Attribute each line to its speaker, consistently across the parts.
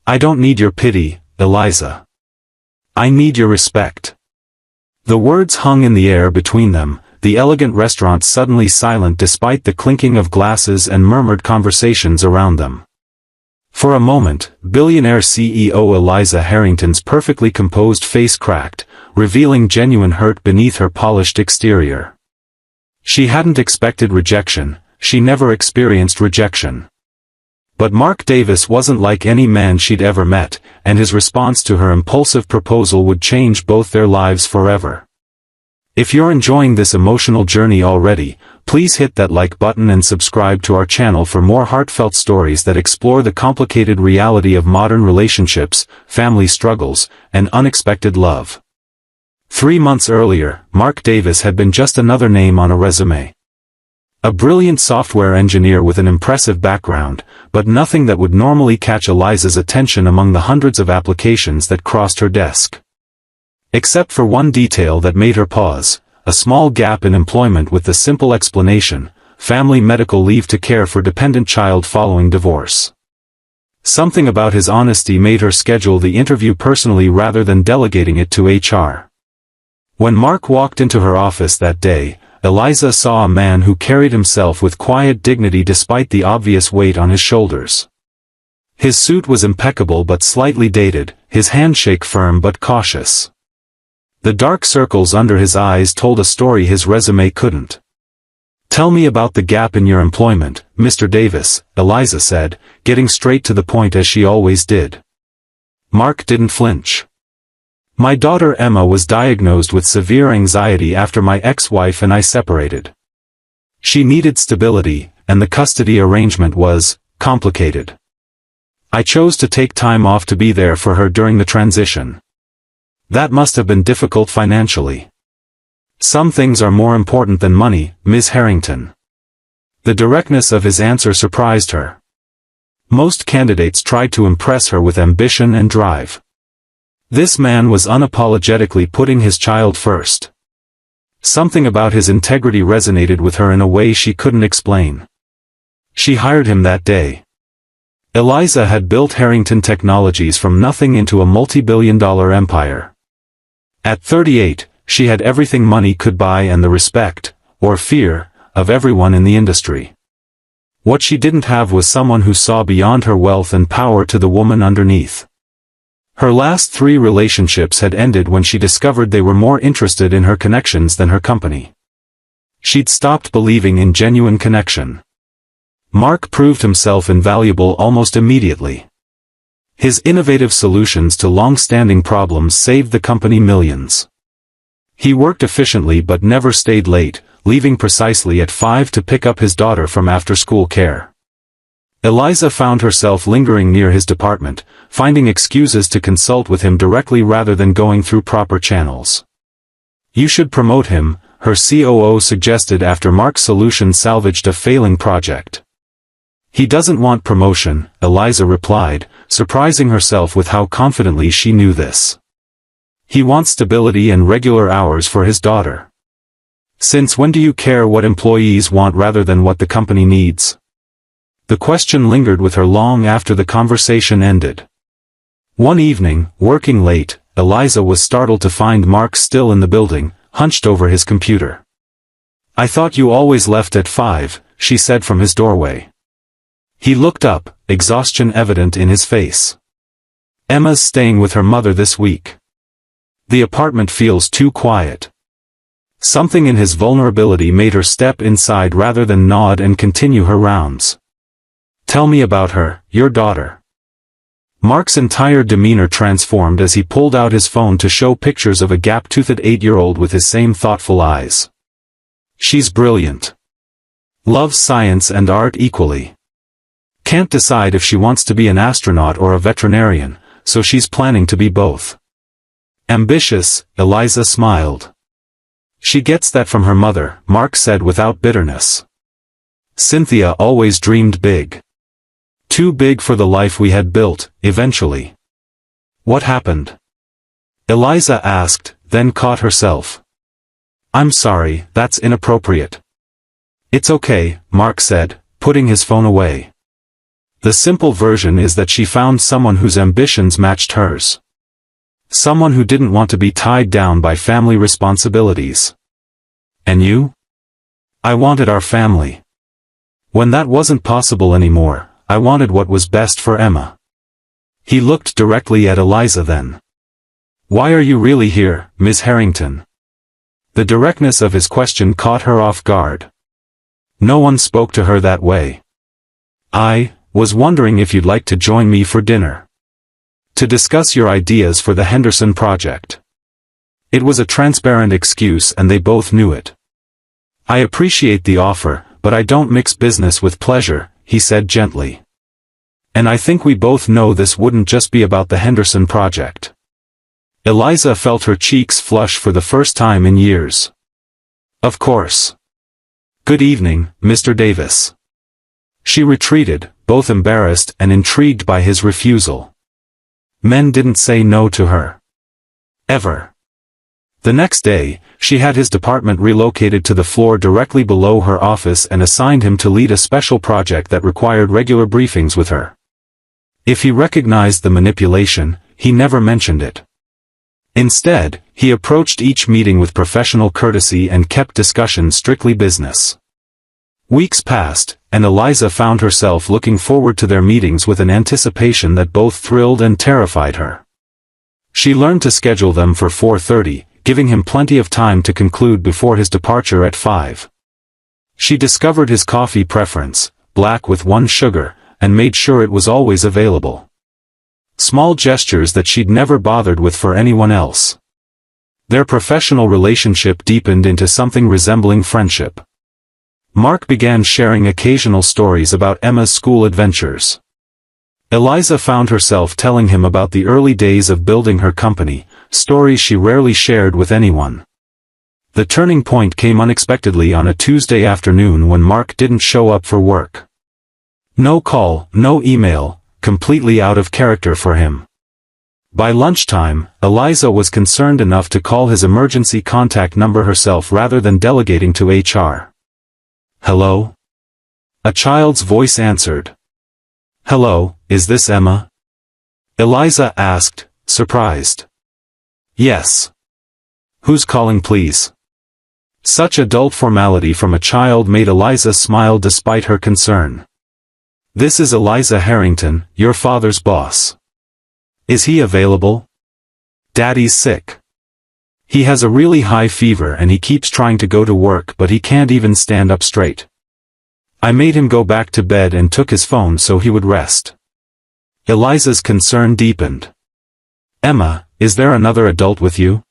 Speaker 1: I don't need your pity, Eliza. I need your respect. The words hung in the air between them, the elegant restaurant suddenly silent despite the clinking of glasses and murmured conversations around them. For a moment, billionaire CEO Eliza Harrington's perfectly composed face cracked, revealing genuine hurt beneath her polished exterior. She hadn't expected rejection, she never experienced rejection. But Mark Davis wasn't like any man she'd ever met, and his response to her impulsive proposal would change both their lives forever. If you're enjoying this emotional journey already, please hit that like button and subscribe to our channel for more heartfelt stories that explore the complicated reality of modern relationships, family struggles, and unexpected love. 3 months earlier, Mark Davis had been just another name on a resume. A brilliant software engineer with an impressive background, but nothing that would normally catch Eliza's attention among the hundreds of applications that crossed her desk. Except for one detail that made her pause, a small gap in employment with the simple explanation, family medical leave to care for dependent child following divorce. Something about his honesty made her schedule the interview personally rather than delegating it to HR. When Mark walked into her office that day, Eliza saw a man who carried himself with quiet dignity despite the obvious weight on his shoulders. His suit was impeccable but slightly dated, his handshake firm but cautious. The dark circles under his eyes told a story his resume couldn't. "Tell me about the gap in your employment, Mr. Davis," Eliza said, getting straight to the point as she always did. Mark didn't flinch. "My daughter Emma was diagnosed with severe anxiety after my ex-wife and I separated. She needed stability, and the custody arrangement was complicated. I chose to take time off to be there for her during the transition. That must have been difficult financially. Some things are more important than money, Ms. Harrington." The directness of his answer surprised her. Most candidates tried to impress her with ambition and drive. This man was unapologetically putting his child first. Something about his integrity resonated with her in a way she couldn't explain. She hired him that day. Eliza had built Harrington Technologies from nothing into a multi-billion-dollar empire. At 38, she had everything money could buy and the respect, or fear, of everyone in the industry. What she didn't have was someone who saw beyond her wealth and power to the woman underneath. Her last 3 relationships had ended when she discovered they were more interested in her connections than her company. She'd stopped believing in genuine connection. Mark proved himself invaluable almost immediately. His innovative solutions to long-standing problems saved the company millions. He worked efficiently but never stayed late, leaving precisely at 5 to pick up his daughter from after-school care. Eliza found herself lingering near his department, finding excuses to consult with him directly rather than going through proper channels. "You should promote him," her COO suggested after Mark's solution salvaged a failing project. "He doesn't want promotion," Eliza replied, surprising herself with how confidently she knew this. "He wants stability and regular hours for his daughter." "Since when do you care what employees want rather than what the company needs?" The question lingered with her long after the conversation ended. One evening, working late, Eliza was startled to find Mark still in the building, hunched over his computer. "I thought you always left at 5, she said from his doorway. He looked up, exhaustion evident in his face. "Emma's staying with her mother this week. The apartment feels too quiet." Something in his vulnerability made her step inside rather than nod and continue her rounds. "Tell me about her, your daughter." Mark's entire demeanor transformed as he pulled out his phone to show pictures of a gap-toothed 8-year-old with his same thoughtful eyes. "She's brilliant. Loves science and art equally. Can't decide if she wants to be an astronaut or a veterinarian, so she's planning to be both." "Ambitious," Eliza smiled. "She gets that from her mother," Mark said without bitterness. "Cynthia always dreamed big. Too big for the life we had built, eventually." "What happened?" Eliza asked, then caught herself. "I'm sorry, that's inappropriate." "It's okay," Mark said, putting his phone away. The simple version is that she found someone whose ambitions matched hers. Someone who didn't want to be tied down by family responsibilities. And you? I wanted our family. When that wasn't possible anymore, I wanted what was best for Emma. He looked directly at Eliza then. Why are you really here, Miss Harrington? The directness of his question caught her off guard. No one spoke to her that way. I was wondering if you'd like to join me for dinner. To discuss your ideas for the Henderson project. It was a transparent excuse and they both knew it. I appreciate the offer, but I don't mix business with pleasure, he said gently. And I think we both know this wouldn't just be about the Henderson project. Eliza felt her cheeks flush for the first time in years. Of course. Good evening, Mr. Davis. She retreated, both embarrassed and intrigued by his refusal. Men didn't say no to her. Ever. The next day, she had his department relocated to the floor directly below her office and assigned him to lead a special project that required regular briefings with her. If he recognized the manipulation, he never mentioned it. Instead, he approached each meeting with professional courtesy and kept discussion strictly business. Weeks passed, and Eliza found herself looking forward to their meetings with an anticipation that both thrilled and terrified her. She learned to schedule them for 4:30, giving him plenty of time to conclude before his departure at 5. She discovered his coffee preference, black with 1 sugar, and made sure it was always available. Small gestures that she'd never bothered with for anyone else. Their professional relationship deepened into something resembling friendship. Mark began sharing occasional stories about Emma's school adventures. Eliza found herself telling him about the early days of building her company, stories she rarely shared with anyone. The turning point came unexpectedly on a Tuesday afternoon when Mark didn't show up for work. No call, no email, completely out of character for him. By lunchtime, Eliza was concerned enough to call his emergency contact number herself rather than delegating to HR. Hello? A child's voice answered. Hello, is this Emma? Eliza asked, surprised. Yes. Who's calling please? Such adult formality from a child made Eliza smile despite her concern. This is Eliza Harrington, your father's boss. Is he available? Daddy's sick. He has a really high fever and he keeps trying to go to work but he can't even stand up straight. I made him go back to bed and took his phone so he would rest. Eliza's concern deepened. Emma, is there another adult with you?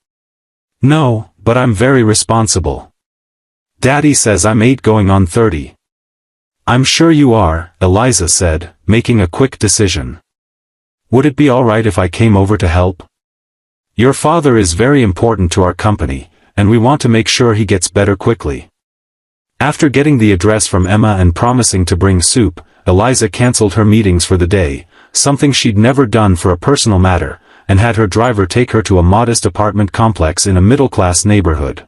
Speaker 1: No, but I'm very responsible. Daddy says I'm 8 going on 30. I'm sure you are, Eliza said, making a quick decision. Would it be alright if I came over to help? Your father is very important to our company, and we want to make sure he gets better quickly. After getting the address from Emma and promising to bring soup, Eliza canceled her meetings for the day, something she'd never done for a personal matter, and had her driver take her to a modest apartment complex in a middle-class neighborhood.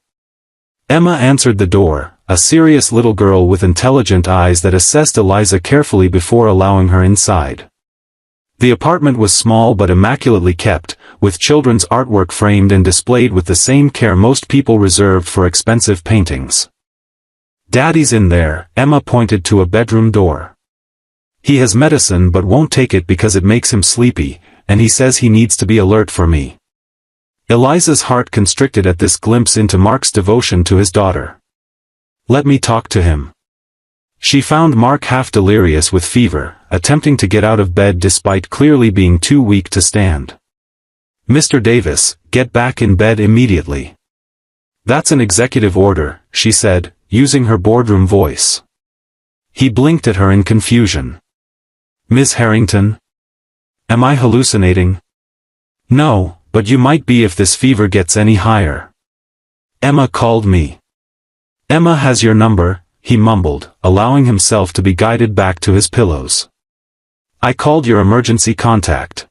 Speaker 1: Emma answered the door, a serious little girl with intelligent eyes that assessed Eliza carefully before allowing her inside. The apartment was small but immaculately kept, with children's artwork framed and displayed with the same care most people reserved for expensive paintings. Daddy's in there, Emma pointed to a bedroom door. He has medicine but won't take it because it makes him sleepy, and he says he needs to be alert for me. Eliza's heart constricted at this glimpse into Mark's devotion to his daughter. Let me talk to him. She found Mark half delirious with fever, attempting to get out of bed despite clearly being too weak to stand. Mr. Davis, get back in bed immediately. That's an executive order, she said, using her boardroom voice. He blinked at her in confusion. Miss Harrington? Am I hallucinating? No, but you might be if this fever gets any higher. Emma called me. Emma has your number, he mumbled, allowing himself to be guided back to his pillows. I called your emergency contact.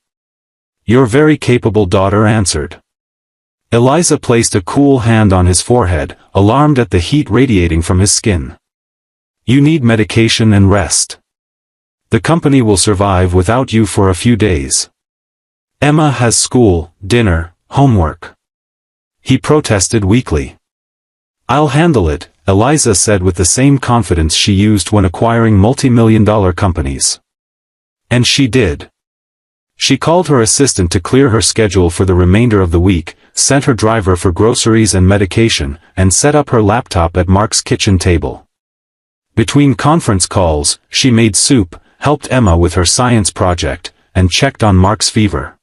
Speaker 1: Your very capable daughter answered. Eliza placed a cool hand on his forehead, alarmed at the heat radiating from his skin. You need medication and rest. The company will survive without you for a few days. Emma has school, dinner, homework. He protested weakly. I'll handle it, Eliza said with the same confidence she used when acquiring multi-million-dollar companies. And she did. She called her assistant to clear her schedule for the remainder of the week, sent her driver for groceries and medication, and set up her laptop at Mark's kitchen table. Between conference calls, she made soup, helped Emma with her science project, and checked on Mark's fever.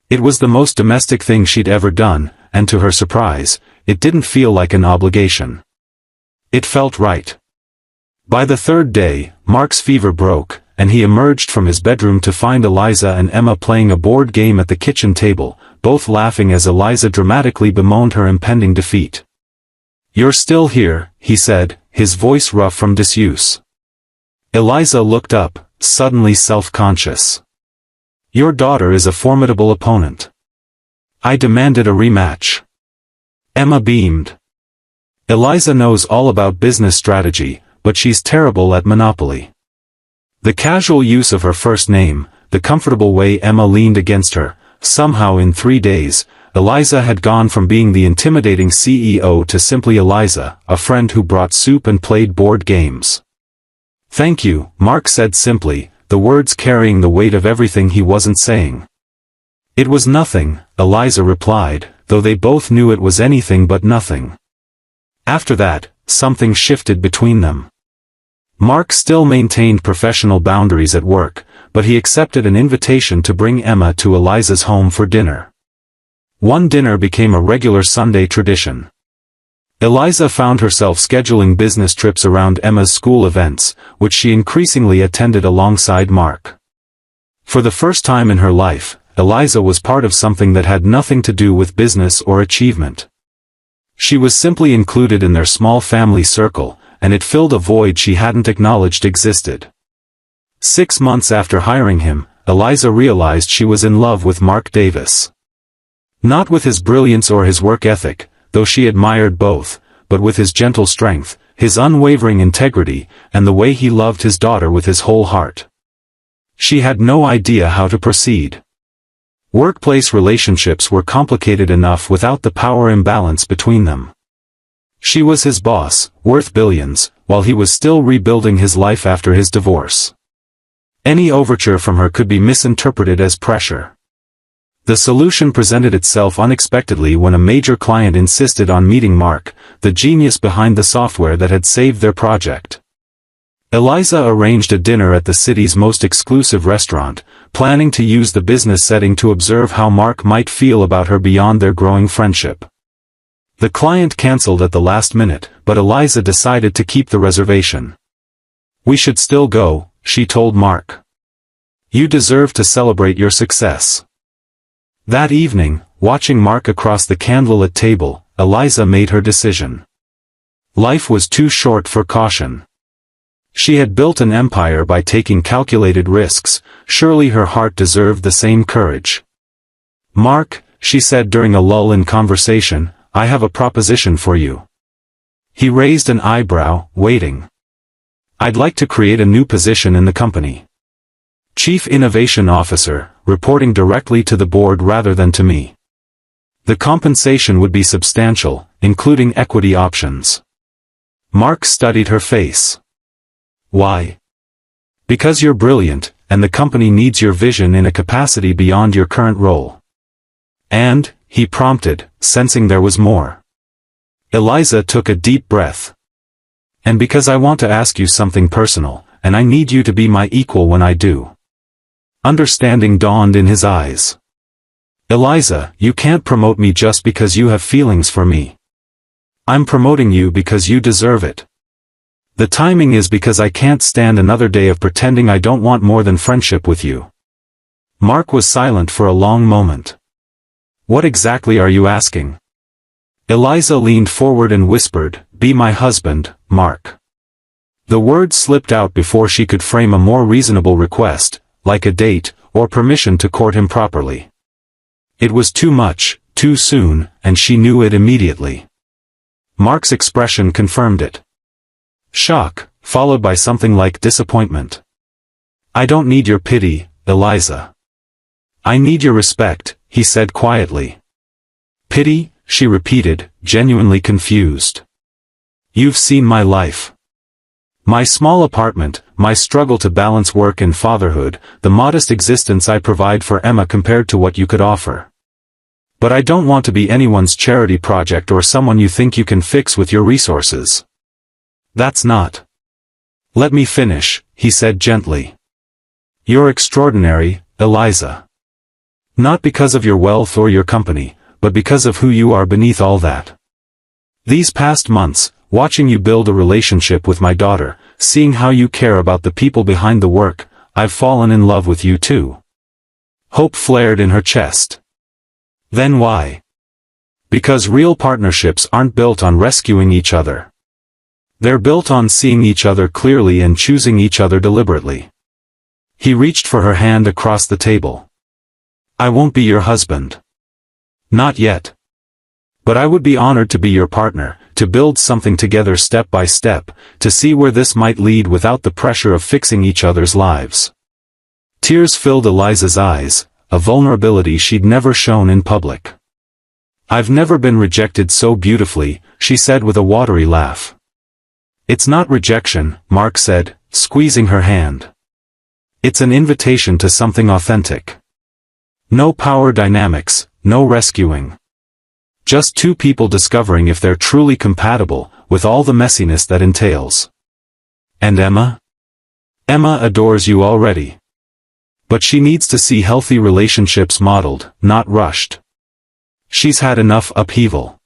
Speaker 1: It was the most domestic thing she'd ever done, and to her surprise, it didn't feel like an obligation. It felt right. By the third day, Mark's fever broke, and he emerged from his bedroom to find Eliza and Emma playing a board game at the kitchen table, both laughing as Eliza dramatically bemoaned her impending defeat. "You're still here," he said, his voice rough from disuse. Eliza looked up, suddenly self-conscious. "Your daughter is a formidable opponent. I demanded a rematch." Emma beamed. "Eliza knows all about business strategy, but she's terrible at Monopoly." The casual use of her first name, the comfortable way Emma leaned against her, somehow in 3 days, Eliza had gone from being the intimidating CEO to simply Eliza, a friend who brought soup and played board games. "Thank you," Mark said simply, the words carrying the weight of everything he wasn't saying. "It was nothing," Eliza replied, though they both knew it was anything but nothing. After that, something shifted between them. Mark still maintained professional boundaries at work, but he accepted an invitation to bring Emma to Eliza's home for dinner. One dinner became a regular Sunday tradition. Eliza found herself scheduling business trips around Emma's school events, which she increasingly attended alongside Mark. For the first time in her life, Eliza was part of something that had nothing to do with business or achievement. She was simply included in their small family circle, and it filled a void she hadn't acknowledged existed. 6 months after hiring him, Eliza realized she was in love with Mark Davis. Not with his brilliance or his work ethic, though she admired both, but with his gentle strength, his unwavering integrity, and the way he loved his daughter with his whole heart. She had no idea how to proceed. Workplace relationships were complicated enough without the power imbalance between them. She was his boss, worth billions, while he was still rebuilding his life after his divorce. Any overture from her could be misinterpreted as pressure. The solution presented itself unexpectedly when a major client insisted on meeting Mark, the genius behind the software that had saved their project. Eliza arranged a dinner at the city's most exclusive restaurant, planning to use the business setting to observe how Mark might feel about her beyond their growing friendship. The client canceled at the last minute, but Eliza decided to keep the reservation. "We should still go," she told Mark. "You deserve to celebrate your success." That evening, watching Mark across the candlelit table, Eliza made her decision. Life was too short for caution. She had built an empire by taking calculated risks, surely her heart deserved the same courage. "Mark," she said during a lull in conversation, "I have a proposition for you." He raised an eyebrow, waiting. "I'd like to create a new position in the company. Chief Innovation Officer, reporting directly to the board rather than to me. The compensation would be substantial, including equity options." Mark studied her face. "Why?" "Because you're brilliant, and the company needs your vision in a capacity beyond your current role." "And?" he prompted, sensing there was more. Eliza took a deep breath. "And because I want to ask you something personal, and I need you to be my equal when I do." Understanding dawned in his eyes. "Eliza, you can't promote me just because you have feelings for me. I'm promoting you because you deserve it. The timing is because I can't stand another day of pretending I don't want more than friendship with you." Mark was silent for a long moment. "What exactly are you asking?" Eliza leaned forward and whispered, "Be my husband, Mark." The words slipped out before she could frame a more reasonable request, like a date, or permission to court him properly. It was too much, too soon, and she knew it immediately. Mark's expression confirmed it. Shock, followed by something like disappointment. I don't need your pity, Eliza. I need your respect, he said quietly. Pity, she repeated, genuinely confused. You've seen my life. My small apartment, my struggle to balance work and fatherhood, the modest existence I provide for Emma compared to what you could offer. But I don't want to be anyone's charity project or someone you think you can fix with your resources. That's not. Let me finish, he said gently. You're extraordinary, Eliza. Not because of your wealth or your company, but because of who you are beneath all that. These past months, watching you build a relationship with my daughter, seeing how you care about the people behind the work, I've fallen in love with you too. Hope flared in her chest. Then why? Because real partnerships aren't built on rescuing each other. They're built on seeing each other clearly and choosing each other deliberately. He reached for her hand across the table. I won't be your husband. Not yet. But I would be honored to be your partner, to build something together step by step, to see where this might lead without the pressure of fixing each other's lives. Tears filled Eliza's eyes, a vulnerability she'd never shown in public. I've never been rejected so beautifully, she said with a watery laugh. It's not rejection, Mark said, squeezing her hand. It's an invitation to something authentic. No power dynamics, no rescuing. Just two people discovering if they're truly compatible, with all the messiness that entails. And Emma? Emma adores you already. But she needs to see healthy relationships modeled, not rushed. She's had enough upheaval.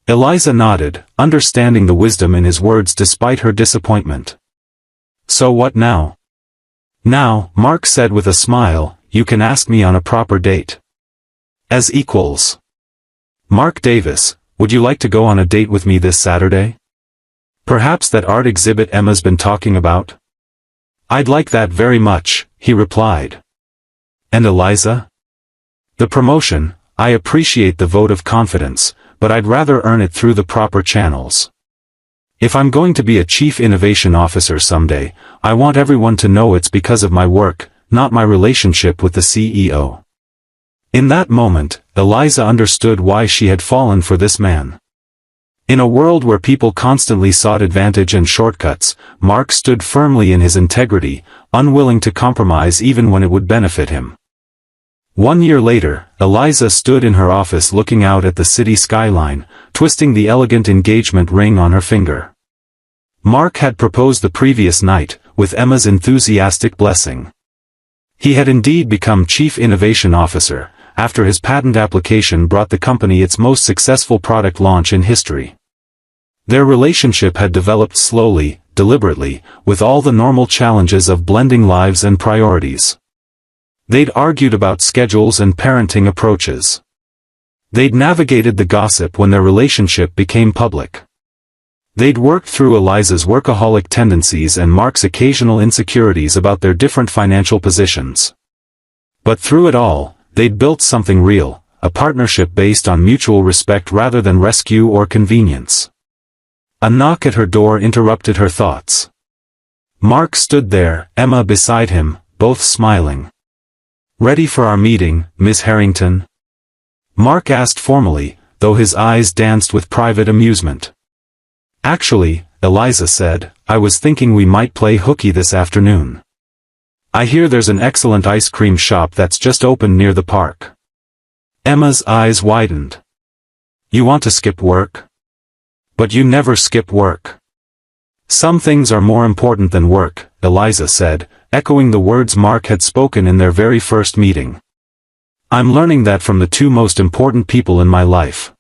Speaker 1: Eliza nodded, understanding the wisdom in his words despite her disappointment. So what now? Now, Mark said with a smile, you can ask me on a proper date. As equals. Mark Davis, would you like to go on a date with me this Saturday? Perhaps that art exhibit Emma's been talking about? I'd like that very much, he replied. And Eliza? The promotion, I appreciate the vote of confidence, but I'd rather earn it through the proper channels. If I'm going to be a chief innovation officer someday, I want everyone to know it's because of my work, not my relationship with the CEO. In that moment, Eliza understood why she had fallen for this man. In a world where people constantly sought advantage and shortcuts, Mark stood firmly in his integrity, unwilling to compromise even when it would benefit him. 1 year later, Eliza stood in her office looking out at the city skyline, twisting the elegant engagement ring on her finger. Mark had proposed the previous night, with Emma's enthusiastic blessing. He had indeed become Chief Innovation Officer, after his patent application brought the company its most successful product launch in history. Their relationship had developed slowly, deliberately, with all the normal challenges of blending lives and priorities. They'd argued about schedules and parenting approaches. They'd navigated the gossip when their relationship became public. They'd worked through Eliza's workaholic tendencies and Mark's occasional insecurities about their different financial positions. But through it all, they'd built something real, a partnership based on mutual respect rather than rescue or convenience. A knock at her door interrupted her thoughts. Mark stood there, Emma beside him, both smiling. Ready for our meeting, Miss Harrington? Mark asked formally, though his eyes danced with private amusement. Actually, Eliza said, I was thinking we might play hooky this afternoon. I hear there's an excellent ice cream shop that's just opened near the park. Emma's eyes widened. You want to skip work? But you never skip work. Some things are more important than work, Eliza said, echoing the words Mark had spoken in their very first meeting. I'm learning that from the two most important people in my life.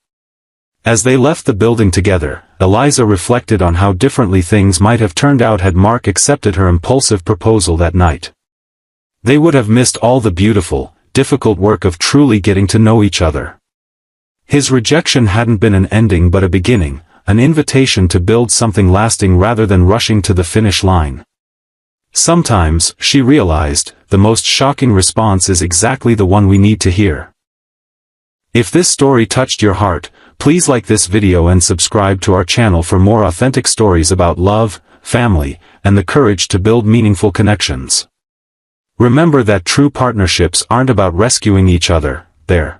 Speaker 1: As they left the building together, Eliza reflected on how differently things might have turned out had Mark accepted her impulsive proposal that night. They would have missed all the beautiful, difficult work of truly getting to know each other. His rejection hadn't been an ending but a beginning, an invitation to build something lasting rather than rushing to the finish line. Sometimes, she realized, the most shocking response is exactly the one we need to hear. If this story touched your heart, please like this video and subscribe to our channel for more authentic stories about love, family, and the courage to build meaningful connections. Remember that true partnerships aren't about rescuing each other, they're